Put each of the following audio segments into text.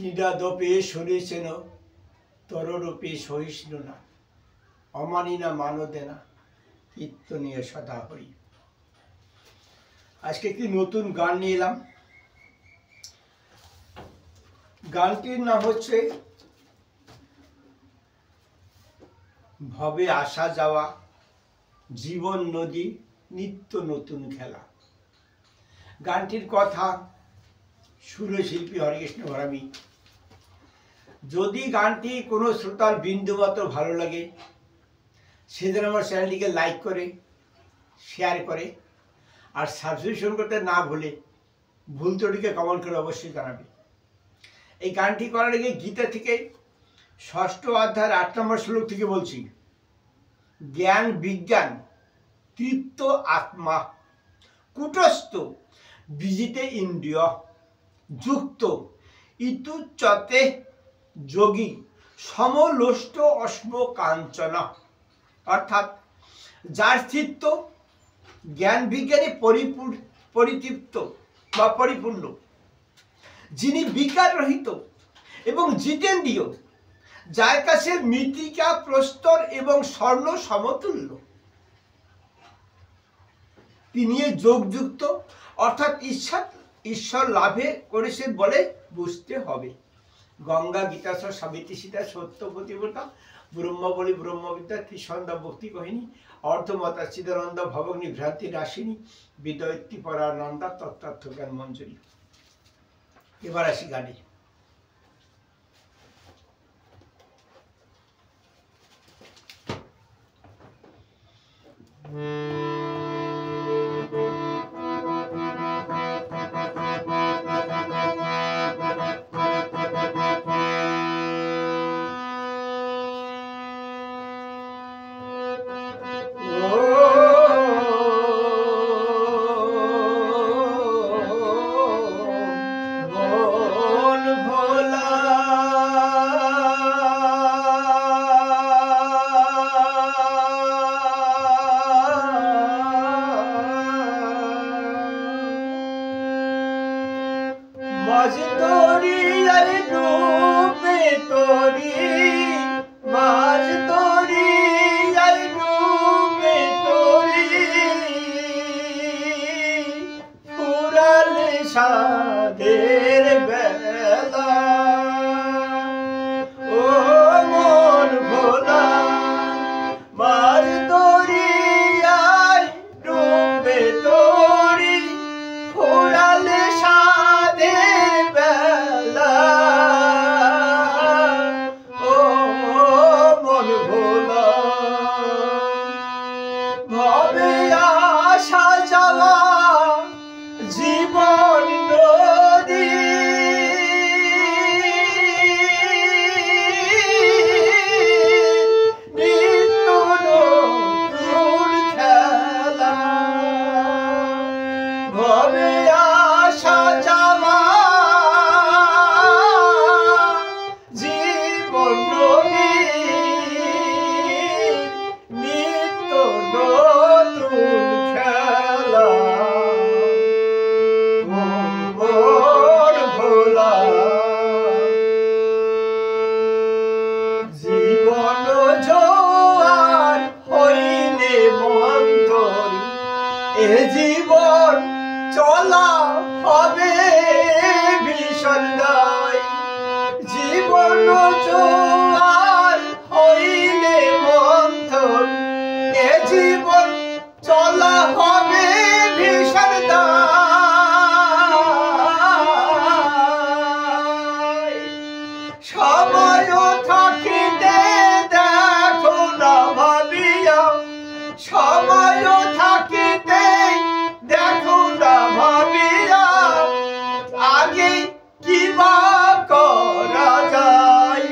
ক্রীড়াদপে সরেছেন তররূপে সহিষ্ণু না, অমানি না মানদে না, কীর্তনীয় সদা হরি। আজকে একটি নতুন গান নিয়ে এলাম। গানটির নাম হচ্ছে ভবে আসা যাওয়া, জীবন নদী, নিত্য নতুন খেলা। গানটির কথা সুরশিল্পী হরেকৃষ্ণ ঘরামি। যদি গানটি কোনো শ্রোতার বিন্দুমাত্র ভালো লাগে, সেদিন আমার চ্যানেলটিকে লাইক করে শেয়ার করে আর সাবস্ক্রিপশন করতে না ভুলে ভুল ত্রুটিকে কমেন্ট করে অবশ্যই জানাবে। এই গানটি করার আগে গীতা থেকে 6ষ্ঠ অধ্যায়ের 8 নম্বর শ্লোক থেকে বলছি, জ্ঞান বিজ্ঞান তৃপ্ত আত্মা কুটস্থ বিজিতে ইন্দ্রিয় যুক্ত ইতুচ্যতে যোগী সমলোষ্ট অশ্ম কাঞ্চন। অর্থাৎ যার চিত্ত জ্ঞান বিজ্ঞানে পরিতৃপ্ত বা পরিপূর্ণ, যিনি বিকার রহিত এবং জিতেন্দ্রিয়, যার কাছে মৃত্তিকা প্রস্তর এবং স্বর্ণ সমতুল্য, তিনি যোগযুক্ত অর্থাৎ ঈশ্বর লাভে করেছেন বলে বুঝতে হবে। গঙ্গা গীতাসর সাবিত্রী সীতা সত্য প্রতিব্রতা ব্রহ্মবলী ব্রহ্মবিদ্যা ত্রিসন্ধ্যা ভক্তি কহিনী অর্ধমতা চিদানন্দ ভবগ্নি ভ্রান্তি নাশিনী বিদয়ত্রী পরানন্দা তত্ত্বার্থ জ্ঞান মঞ্জুরি। এবার আসি গানে। মাঝ দরিয়ার ডুবে তোরি, মাঝ দরিয়ার ডুবে তোরি, ফুরালে সাধের বেলা। ও মন ভোলা, মাঝ দরিয়ায় ডুবে তোরি, ফুরালে জীবন নদী, নিত্য নতুন খেলা। ভবে আসা যাওয়া জীবন নদী, নিত্য নতুন খেলা। জীবন জোয়ার হইলে মন্তর, এ জীবন চলা হবে ভীষণ দায়। জীবন জোয়ার হইলে মন্তর, এ জীবন চলা হবে ভীষণ দায়। সময় থাকিতে দেখো না ভাবিয়া, সময় থাকিতে দেখো না ভাবিয়া, আগে কি বা করা যায়।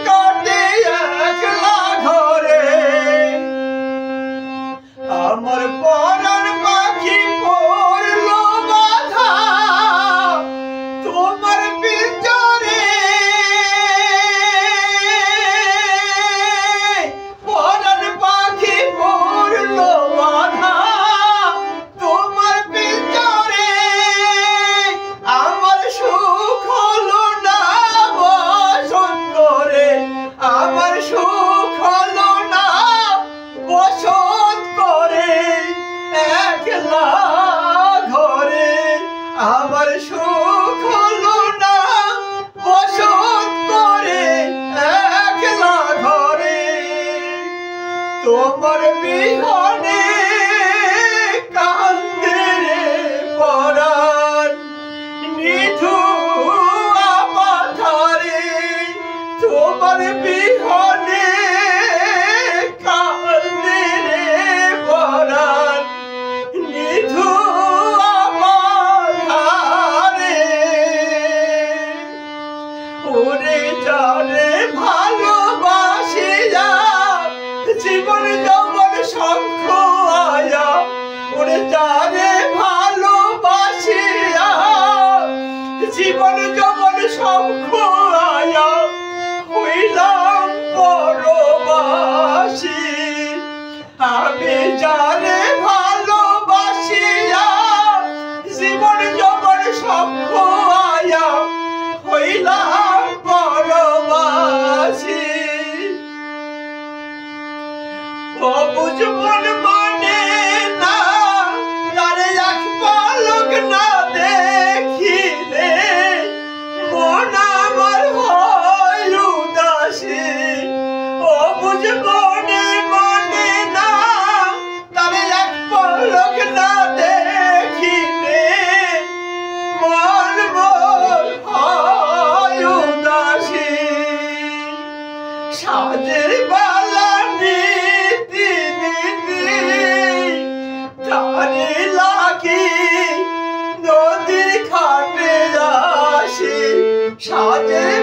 কাটে একলা ঘরে, আমার পরাণ পাখি পড়ল বাধা তোমার পিঞ্জরে, পরাণ পাখি পড়ল বাধা তোমার পিঞ্জরে, আমার সুখ হলো না বসত করে, আমার সুখ হলো না বসত করে, একলা ঘরে আমার সুখ হলো না বসত করে, একলা ঘরে তোমার বিহনে কান্দে রে পরাণ নিধুয়া পাথারে, তোমার বিহনে কান্দে রে পরাণ নিধুয়া পাথারে, ওরে যারে ভালোবাসিয়া জীবন যৌবন শঙ্খ আয়া, ওরে যারে ভালোবাসিয়া জীবন যৌবন শঙ্খ আয়া, হইলাম পরবাসী, আমি যারে ভালোবাসিয়া জীবন যৌবন শঙ্খ আয়া, হইলাম পরবাসী। অবুঝ মন মানে না তারে এক পলক না দেখিলে, মন আমার হয় উদাসী, অবুঝ মনে মানে না তারে এক পলক না দেখিলে, মন মোর হয় উদাসী, সাজের বালা নীতি নীতি তারে লাগি নদী ঘাটে আসি, সাজের